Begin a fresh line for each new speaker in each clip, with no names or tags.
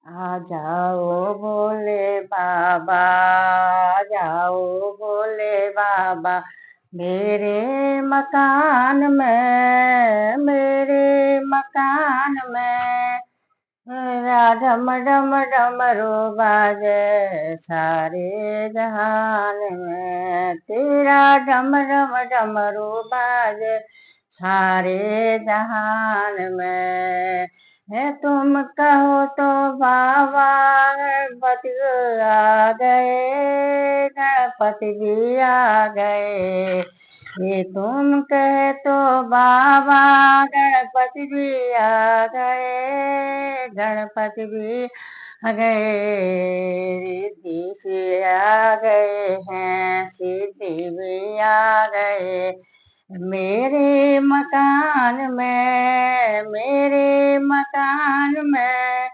आ जाओ भोले बाबा, आ जाओ भोले बाबा, मेरे मकान में, मेरे मकान में। मेरा डम डम डमरू बाजे सारे जहान में, तेरा डम डम डमरू बाजे सारे जहान में। है तुम कहो तो बाबा गणपति आ गए, गणपति भी आ गए। ये तुम कहे तो बाबा गणपति भी आ गए, गणपति भी आ गए। रिद्धि से आ गए हैं, सिद्धि भी आ गए। मेरे मकान में, मेरे मकान में,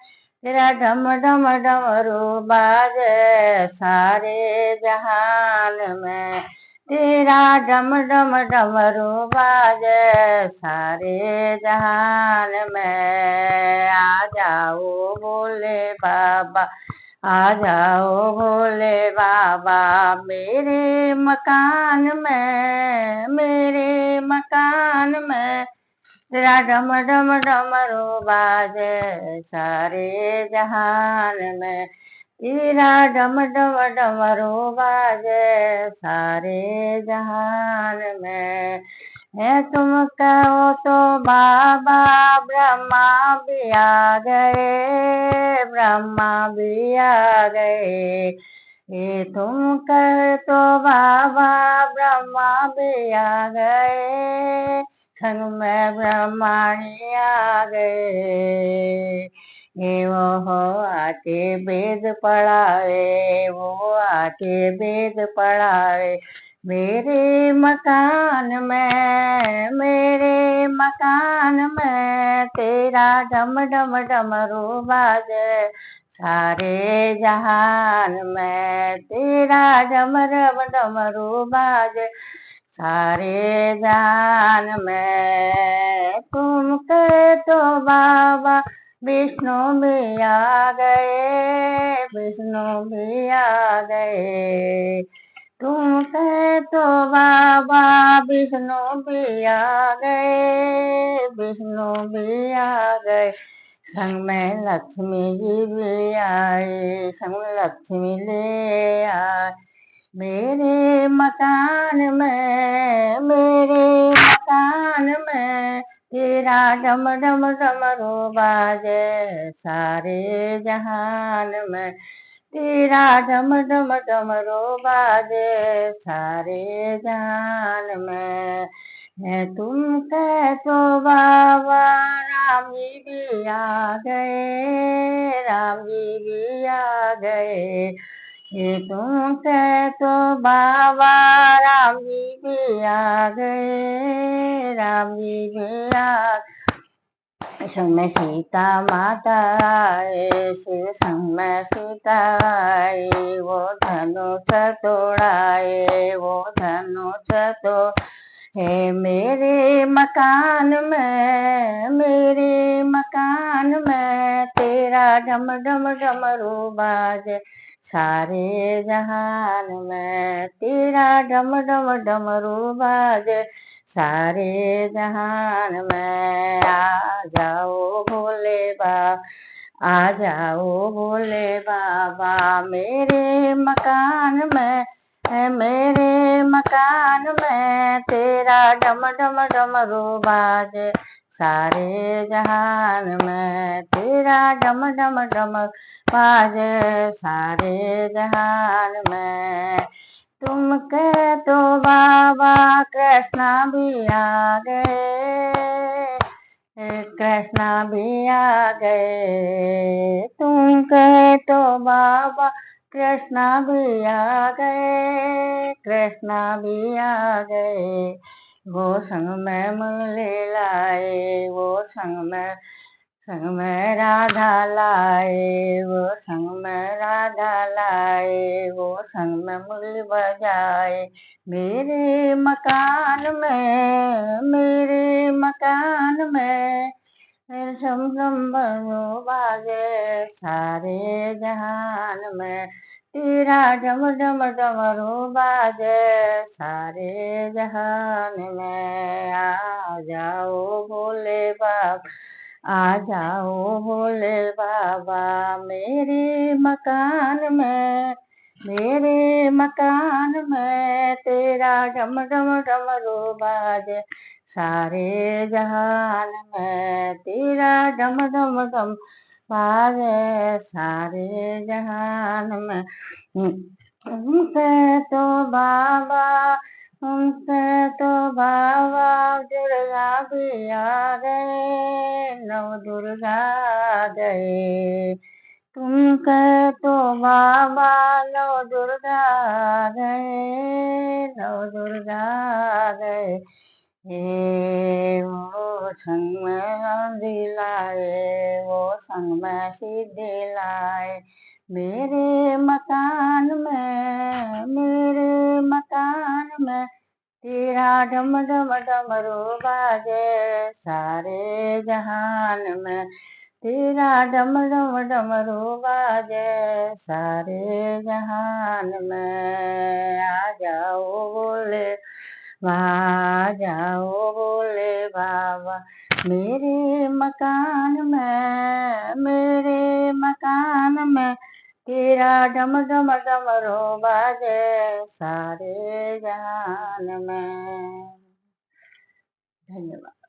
तेरा डम डम डमरू बाजे सारे जहान में। तेरा डम डम डमरू बाजे सारे जहान में। आ जाओ भोले बाबा, आ जाओ भोले बाबा, मेरे मकान में, मेरे मकान में। तेरा डम डम डमरू बाजे सारे जहान में। तेरा डम डम डमरू बाजे सारे जहान में। है तुम कहो तो बाबा ब्रह्मा भी आ गए, ब्रह्मा भी आ गए। ये तुम कहे तो बाबा ब्रह्मा भी आ गए, संग में ब्रह्माणी आ गए। ये वो आके वेद पढ़ावे, वो आके वेद पढ़ावे। मेरे मकान में, मेरे मकान में, तेरा डम डम डमरू बाजे सारे जहान में। तेरा डम डम डमरू बाजे सारे जहान में। तुम कहे तो बाबा विष्णु भी आ गए, विष्णु भी आ गए। तुम कहे तो बाबा विष्णु भी आ गए, विष्णु भी आ गए। संग में लक्ष्मी जी भी आए, संग लक्ष्मी ले आए। मेरे मकान में, मेरे मकान में, तेरा डम डम डमरू बाजे सारे जहान में। तेरा डम डम डमरू बाजे सारे जहान में। है तुम कहे तो बाबा राम जी भी आ गए, राम जी भी आ गए। ये तुम कहे तो बाबा राम जी भी आ गए, राम जी भी आ गए। संग में सीता माता आए, से संग में सीता आई। वो धनुष तोड़ाए, वो धनुष तो है मेरे मकान में, मेरे मकान में। तेरा डम डम डमरू बाजे सारे जहान में। तेरा डम डम डमरू बाजे सारे जहान में। आ जाओ भोले बाबा, आ जाओ भोले बाबा, मेरे मकान में, है मेरे मकान में। तेरा डम डम डमरू बाजे सारे जहान में। तेरा डम डम डम बाजे सारे जहान में। तुम कहे तो बाबा कृष्णा भी आ गए, कृष्णा भी आ गए। तुम कहे तो बाबा कृष्णा भी आ गए, कृष्णा भी आ गए। वो संग में मुरली लाए, वो संग में राधा लाए, वो संग में राधा लाए। वो संग में मुरली बजाए। मेरे मकान में, मेरे मकान में, फिर झम झम बनो बाजे सारे जहान में, तेरा डम डम डमरू बाजे सारे जहान में। आ जाओ भोले बाबा, आ जाओ भोले बाबा मेरे मकान में, मेरे मकान में तेरा डम डम डमरू बाजे सारे जहान में, तेरा डम डम डम बाजे सारे जहान में। उनसे तो बाबा, उनसे तो बाबा दुर्गा भी आ गए, नव दुर्गा आ गए। तुम कह तो बाबा नव दुर्गा आ गए, नव दुर्गा आ गए। हे वो संग में आंधी लाए, वो संग में सीधी लाए, मेरे मकान में, मेरे मकान में तेरा डम डम डमरू बाजे सारे जहान में, तेरा डम डम डमरू बाजे सारे जहान में। आ जाओ बोले, आ जाओ बोले बाबा मेरे मकान में, मेरे मकान में तेरा डम डम डमरू बाजे सारे जहान में। धन्यवाद।